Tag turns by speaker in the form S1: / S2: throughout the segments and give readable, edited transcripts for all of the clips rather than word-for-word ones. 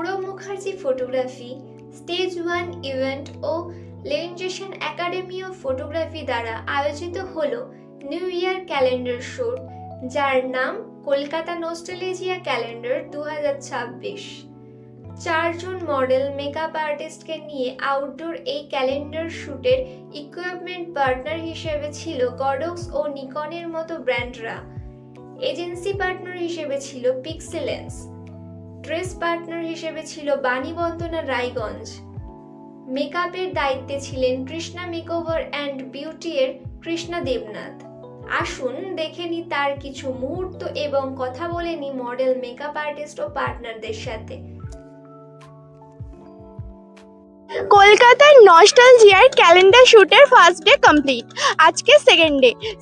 S1: Sourav Mukherjee photography, stage 1 event ও Lensation academy of photography দ্বারা আয়োজিত হল নিউ ইয়ার ক্যালেন্ডার শুট, যার নাম কলকাতা নস্টালজিয়া ক্যালেন্ডার 2026। 4 জন মডেল মেকআপ আর্টিস্টকে নিয়ে আউটডোর এই ক্যালেন্ডার শুটের ইকুইপমেন্ট পার্টনার হিসেবে ছিল গডক্স ও নিকনের মতো ব্র্যান্ডরা। এজেন্সি পার্টনার হিসেবে ছিল পিক্সেলেন্স। ড্রেস পার্টনার হিসেবে ছিল বাণীবন্দনা রায়গঞ্জ। মেকআপের দায়িত্বে ছিলেন কৃষ্ণা মেকওভার অ্যান্ড বিউটি এর কৃষ্ণা দেবনাথ। আসুন দেখে নি তার কিছু মুহূর্ত এবং কথা বলে নি মডেল, মেকআপ আর্টিস্ট ও পার্টনারদের সাথে।
S2: কলকাতার নস্টালজিয়ার ক্যালেন্ডার শুটের ফার্স্ট ডে কমপ্লিট। আজকে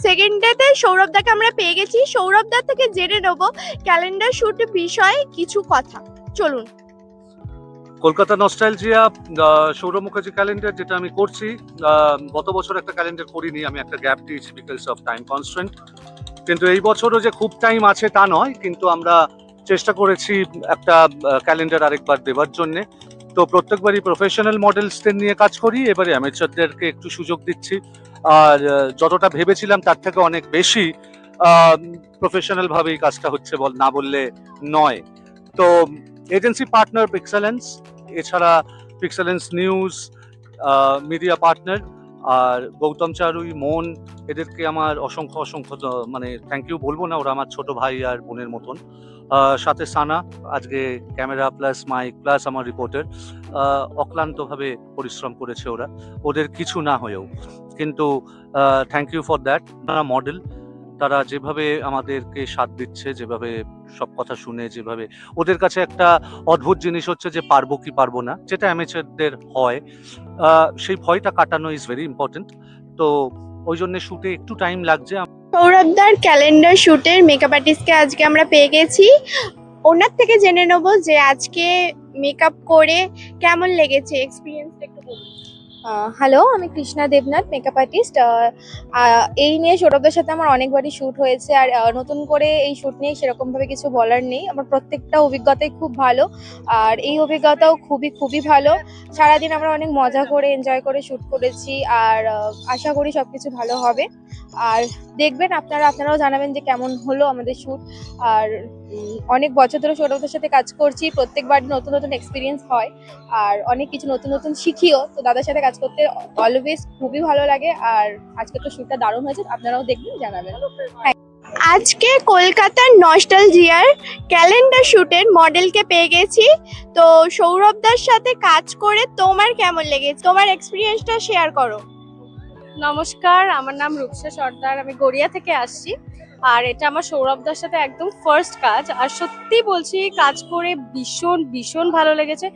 S2: সেকেন্ড ডেতে সৌরভদাকে আমরা পেয়ে গেছি। সৌরভদা থেকে জেনে নেব ক্যালেন্ডার শুট বিষয়ে কিছু কথা। চলুন।
S3: কলকাতা নস্টালজিয়া সৌরভ মুখার্জি ক্যালেন্ডার যেটা আমি করছি, গত বছর একটা ক্যালেন্ডার করিনি, আমি একটা গ্যাপ দিয়েছি বিকজ অফ টাইম কনস্ট্রেন্ট। কিন্তু এই বছরও যে খুব টাইম আছে তা নয়, কিন্তু আমরা চেষ্টা করেছি একটা ক্যালেন্ডার আরেকবার দেওয়ার জন্যে। তো প্রত্যেকবারই প্রফেশনাল মডেলসদের নিয়ে কাজ করি, এবারে অ্যামেচারদেরকে একটু সুযোগ দিচ্ছি। আর যতটা ভেবেছিলাম তার থেকে অনেক বেশি প্রফেশনাল ভাবেই কাজটা হচ্ছে, না বললে নয়। তো এজেন্সি পার্টনার পিক্সেলেন্স, এছাড়া পিক্সেলেন্স নিউজ মিডিয়া পার্টনার, আর গৌতম চারুই, মন, এদেরকে আমার অসংখ্য মানে থ্যাংক ইউ বলবো না, ওরা আমার ছোট ভাই আর বোনের মতন। সাথে সানা, আজকে ক্যামেরা প্লাস মাইক প্লাস আমার রিপোর্টার, অক্লান্তভাবে পরিশ্রম করেছে ওরা, ওদের কিছু না হয়েও। কিন্তু থ্যাংক ইউ ফর দ্যাট। তারা মডেল, তারা যেভাবে আমাদেরকে সাথ দিচ্ছে, যেভাবে সব কথা শুনে, যেভাবে ওদের কাছে একটা অদ্ভুত জিনিস হচ্ছে যে পারবো কি পারবো না, যেটা অ্যামেচারদের হয়, সেই ভয়টা কাটানো ইজ ভেরি ইম্পর্টেন্ট। তো ওই জন্য শুটে একটু টাইম লাগছে।
S2: সৌরভদার ক্যালেন্ডার শুটের মেকআপ আর্টিস্টকে আজকে আমরা পেয়ে গেছি। ওনার থেকে জেনে নেব যে আজকে মেকআপ করে কেমন লেগেছে, এক্সপিরিয়েন্সটা একটু বলুন।
S4: হ্যালো, আমি কৃষ্ণা দেবনাথ, মেকআপ আর্টিস্ট। এই নিয়ে সৌরভদের সাথে আমার অনেকবারই শ্যুট হয়েছে, আর নতুন করে এই শ্যুট নিয়ে সেরকমভাবে কিছু বলার নেই। আমার প্রত্যেকটা অভিজ্ঞতাই খুব ভালো, আর এই অভিজ্ঞতাও খুবই ভালো। সারাদিন আমরা অনেক মজা করে এনজয় করে শ্যুট করেছি, আর আশা করি সব কিছু ভালো হবে। আর দেখবেন আপনারাও জানাবেন যে কেমন হলো আমাদের শ্যুট। আর অনেক বছর ধরে সৌরভদের সাথে কাজ করছি, প্রত্যেকবার নতুন এক্সপিরিয়েন্স হয়, আর অনেক কিছু নতুন শিখিও। তো দাদার সাথে কাজ করতে অলওয়েজ খুবই ভালো লাগে, আর আজকে তো শ্যুটটা দারুণ হয়েছে, আপনারাও দেখবেন, জানাবেন।
S2: আজকে কলকাতার নস্টালজিয়ার ক্যালেন্ডার শুটের মডেলকে পেয়ে গেছি। তো সৌরভদার সাথে কাজ করে তোমার কেমন লেগেছে, তোমার এক্সপিরিয়েন্সটা শেয়ার করো।
S4: নমস্কার, আমার নাম রূপসা সর্দার, আমি গড়িয়া থেকে আসছি। আর এটা আমার সৌরভদার সাথে একদম ফার্স্ট কাজ, আর সত্যি বলছি কাজ করে ভীষণ ভালো লেগেছে।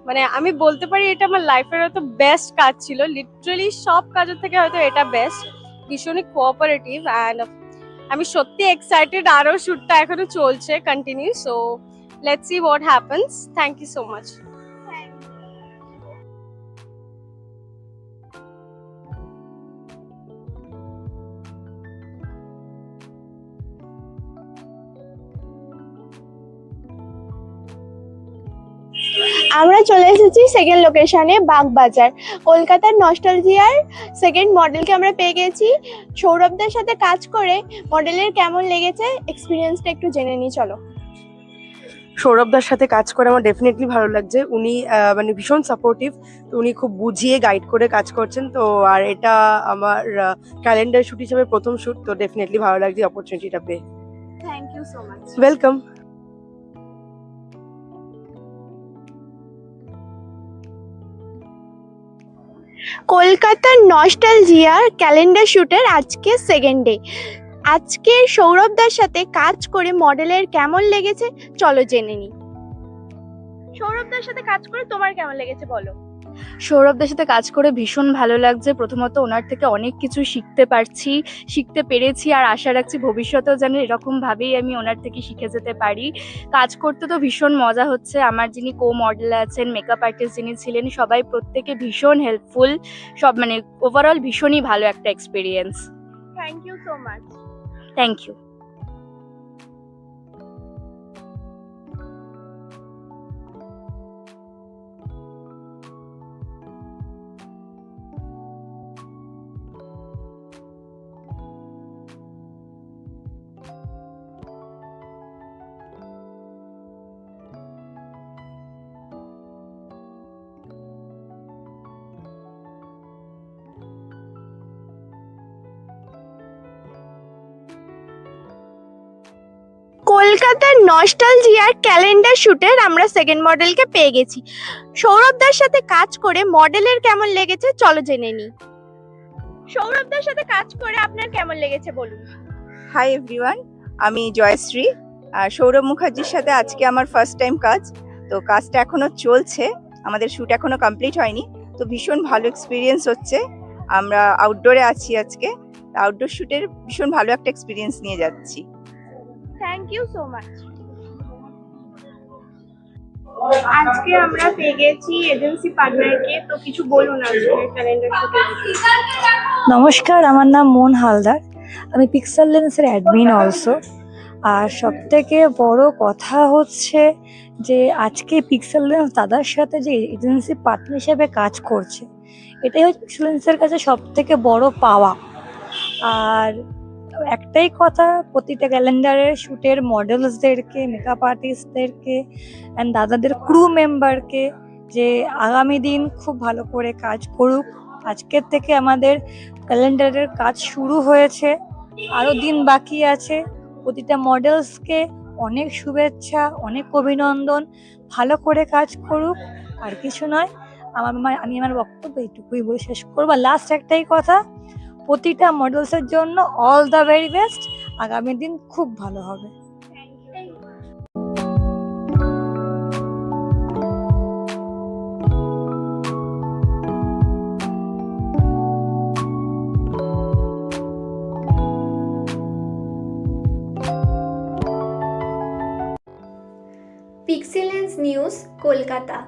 S4: মানে আমি বলতে পারি এটা আমার লাইফের হয়তো বেস্ট কাজ ছিল, লিটারালি সব কাজের থেকে হয়তো এটা বেস্ট। ভীষণই কোঅপারেটিভ, অ্যান্ড আমি সত্যি এক্সাইটেড, আরও শ্যুটটা এখনো চলছে continue. So let's see what happens. Thank you so much.
S2: আমরা চলে এসেছি সেকেন্ড লোকেশনে, বাগবাজার। কলকাতার নস্টালজিয়ার সেকেন্ড মডেলকে আমরা পেয়ে গেছি। সৌরভদের সাথে কাজ করে মডেলের কেমন লেগেছে, এক্সপিরিয়েন্সটা একটু জেনে নিই, চলো।
S5: সৌরভদার সাথে কাজ করে আমার ডেফিনেটলি ভালো লাগছে। উনি মানে ভীষণ সাপোর্টিভ, তো উনি খুব বুঝিয়ে গাইড করে কাজ করছেন। তো আর এটা আমার ক্যালেন্ডার শুট হিসেবে প্রথম শুট, তো ডেফিনেটলি ভালো লাগছে অপরচুনিটিটা পেয়ে।
S2: Thank you so much.
S5: Welcome.
S2: কলকাতার নস্টালজিয়ার ক্যালেন্ডার শুটের আজকে সেকেন্ড ডে। আজকে সৌরভদার সাথে কাজ করে মডেলের কেমন লেগেছে চলো জেনে নিই। সৌরভদার সাথে কাজ করে তোমার কেমন লেগেছে বলো।
S6: সৌরভদের সাথে কাজ করে ভীষণ ভালো লাগছে। প্রথমত ওনার থেকে অনেক কিছু শিখতে পেরেছি, আর আশা রাখছি ভবিষ্যতেও যেন এরকমভাবেই আমি ওনার থেকে শিখে যেতে পারি। কাজ করতে তো ভীষণ মজা হচ্ছে। আমার যিনি কো মডেল আছেন, মেকআপ আর্টিস্ট যিনি ছিলেন, সবাই প্রত্যেকে ভীষণ হেল্পফুল। সব মানে ওভারঅল ভীষণই ভালো একটা experience.
S2: Thank you so much.
S6: Thank you.
S2: কলকাতার নস্টালজিয়ার ক্যালেন্ডার শুটের আমরা সেকেন্ড মডেলকে পেয়ে গেছি। সৌরভদার সাথে কাজ করে মডেলের কেমন লেগেছে চলো জেনে নিই। সৌরভদার সাথে কাজ করে আপনার কেমন লেগেছে বলুন।
S7: হাই এভরিওয়ান, আমি জয়শ্রী। আর সৌরভ মুখার্জির সাথে আজকে আমার ফার্স্ট টাইম কাজ। তো কাজটা এখনো চলছে, আমাদের শ্যুট এখনো কমপ্লিট হয়নি। তো ভীষণ ভালো এক্সপিরিয়েন্স হচ্ছে। আমরা আউটডোরে আছি আজকে, আউটডোর শ্যুটের ভীষণ ভালো একটা এক্সপিরিয়েন্স নিয়ে যাচ্ছি।
S2: Thank you so much. আজকে আমরা পেয়ে গেছি এজেন্সি পার্টনারকে, তো কিছু বলুন আজকে ক্যালেন্ডার শুটে।
S8: নমস্কার, আমার নাম মন হালদার। আমি পিক্সেল লেন্সের অ্যাডমিন অলসো। আর সবথেকে বড় কথা হচ্ছে যে আজকে পিক্সেল লেন্স দাদার সাথে যে এজেন্সি পার্টনার হিসেবে কাজ করছে, এটাই হচ্ছে পিক্সেল লেন্সের কাছে সবথেকে বড় পাওয়া। আর একটাই কথা, প্রতিটা ক্যালেন্ডারের শ্যুটের মডেলসদেরকে, মেকআপ আর্টিস্টদেরকে অ্যান্ড দাদাদের ক্রু মেম্বারকে যে আগামী দিন খুব ভালো করে কাজ করুক। আজকের থেকে আমাদের ক্যালেন্ডারের কাজ শুরু হয়েছে, আরও দিন বাকি আছে। প্রতিটা মডেলসকে অনেক শুভেচ্ছা, অনেক অভিনন্দন। ভালো করে কাজ করুক, আর কিছু নয়। আমি আমার বক্তব্য এইটুকুই বলে শেষ করবো। লাস্ট একটাই কথা, প্রতিটা মডেলসের জন্য অল দ্য ভেরি বেস্ট। আগামী দিন খুব ভালো হবে।
S1: পিক্সেলেন্স নিউজ, কলকাতা।